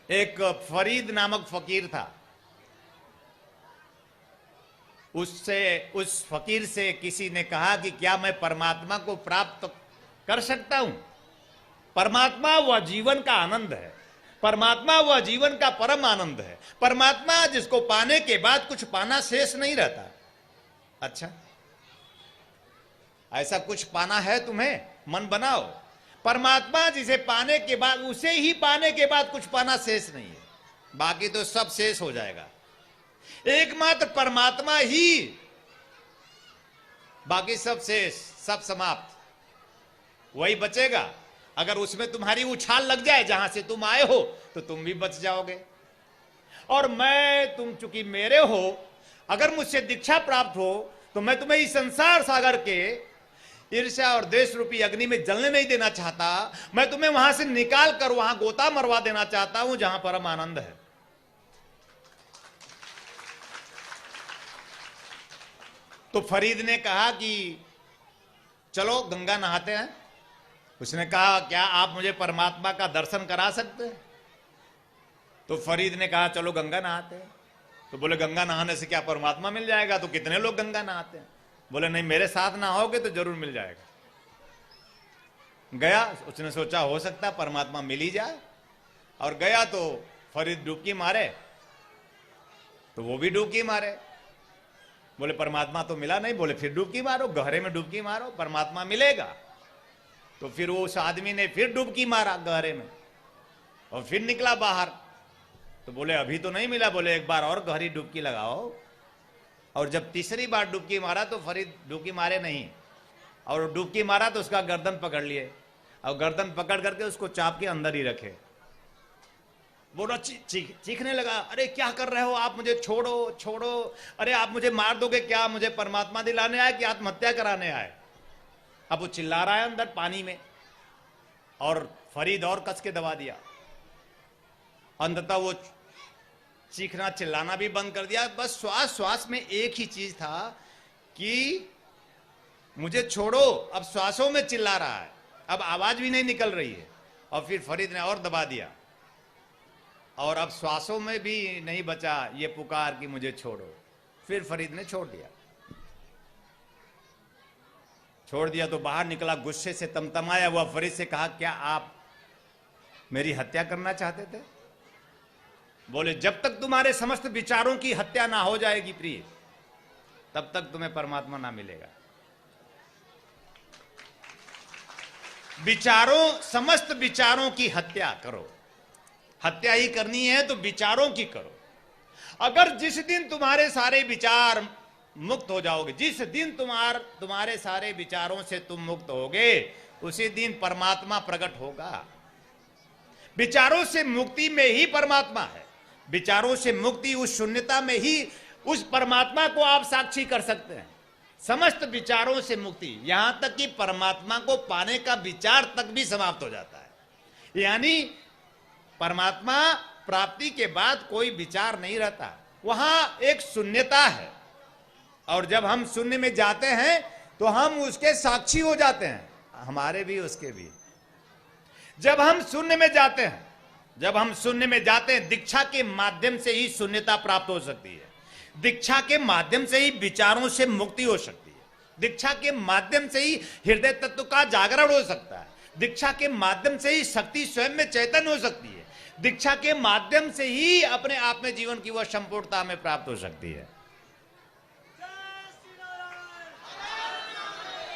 एक फरीद नामक फकीर था। उस फकीर से किसी ने कहा कि क्या मैं परमात्मा को प्राप्त कर सकता हूं? परमात्मा वह जीवन का आनंद है, परमात्मा वह जीवन का परम आनंद है, परमात्मा जिसको पाने के बाद कुछ पाना शेष नहीं रहता। अच्छा, ऐसा कुछ पाना है तुम्हें? मन बनाओ। परमात्मा जिसे पाने के बाद, उसे ही पाने के बाद कुछ पाना शेष नहीं है, बाकी तो सब शेष हो जाएगा। एकमात्र परमात्मा ही, बाकी सब शेष, सब समाप्त, वही बचेगा। अगर उसमें तुम्हारी उछाल लग जाए जहां से तुम आए हो तो तुम भी बच जाओगे। और तुम चूंकि मेरे हो, अगर मुझसे दीक्षा प्राप्त हो तो मैं तुम्हें इस संसार सागर के ईर्ष्या और देश रूपी अग्नि में जलने नहीं देना चाहता। मैं तुम्हें वहां से निकाल कर वहां गोता मरवा देना चाहता हूं जहां परम आनंद है। तो फरीद ने कहा कि चलो गंगा नहाते हैं। उसने कहा क्या आप मुझे परमात्मा का दर्शन करा सकते हैं? तो फरीद ने कहा चलो गंगा नहाते हैं। तो बोले गंगा नहाने से क्या परमात्मा मिल जाएगा? तो कितने लोग गंगा नहाते हैं? बोले नहीं, मेरे साथ नहाओगे तो जरूर मिल जाएगा। गया, उसने सोचा हो सकता परमात्मा मिल ही जाए, और गया तो फरीद डुबकी मारे तो वो भी डुबकी मारे। बोले परमात्मा तो मिला नहीं। बोले फिर डुबकी मारो, गहरे में डुबकी मारो, परमात्मा मिलेगा। तो फिर वो उस आदमी ने फिर डुबकी मारा गहरे में और फिर निकला बाहर। तो बोले अभी तो नहीं मिला। बोले एक बार और गहरी डुबकी लगाओ। और जब तीसरी बार डुबकी मारा तो फरीद डुबकी मारे नहीं, और डुबकी मारा तो उसका गर्दन पकड़ लिए, और गर्दन पकड़ करके उसको चाप के अंदर ही रखे। बोला चीखने लगा, अरे क्या कर रहे हो आप? मुझे छोड़ो छोड़ो, अरे आप मुझे मार दोगे क्या? मुझे परमात्मा दिलाने आए कि आत्महत्या कराने आए? अब वो चिल्ला रहा है अंदर पानी में, और फरीद और कस के दबा दिया। अंततः वो चीखना चिल्लाना भी बंद कर दिया। बस श्वास श्वास में एक ही चीज था कि मुझे छोड़ो। अब श्वासों में चिल्ला रहा है, अब आवाज भी नहीं निकल रही है। और फिर फरीद ने और दबा दिया, और अब श्वासों में भी नहीं बचा ये पुकार कि मुझे छोड़ो। फिर फरीद ने छोड़ दिया। छोड़ दिया तो बाहर निकला, गुस्से से तमतमाया हुआ फरीद से कहा क्या आप मेरी हत्या करना चाहते थे? बोले जब तक तुम्हारे समस्त विचारों की हत्या ना हो जाएगी प्रिय, तब तक तुम्हें परमात्मा ना मिलेगा। विचारों, समस्त विचारों की हत्या करो। हत्या ही करनी है तो विचारों की करो। अगर जिस दिन तुम्हारे सारे विचार मुक्त हो जाओगे, जिस दिन तुम्हारे सारे विचारों से तुम मुक्त होगे, उसी दिन परमात्मा प्रकट होगा। विचारों से मुक्ति में ही परमात्मा है। विचारों से मुक्ति, उस शून्यता में ही उस परमात्मा को आप साक्षी कर सकते हैं। समस्त विचारों से मुक्ति, यहां तक कि परमात्मा को पाने का विचार तक भी समाप्त हो जाता है। यानी परमात्मा प्राप्ति के बाद कोई विचार नहीं रहता, वहां एक शून्यता है। और जब हम शून्य में जाते हैं तो हम उसके साक्षी हो जाते हैं, हमारे भी उसके भी। जब हम शून्य में जाते हैं, जब हम शून्य में जाते हैं, दीक्षा के माध्यम से ही शून्यता प्राप्त हो सकती है। दीक्षा के माध्यम से ही विचारों से मुक्ति हो सकती है। दीक्षा के माध्यम से ही हृदय तत्व का जागरण हो सकता है। दीक्षा के माध्यम से ही शक्ति स्वयं में चैतन्य हो सकती है। दीक्षा के माध्यम से ही अपने आप में जीवन की वह संपूर्णता में प्राप्त हो सकती है।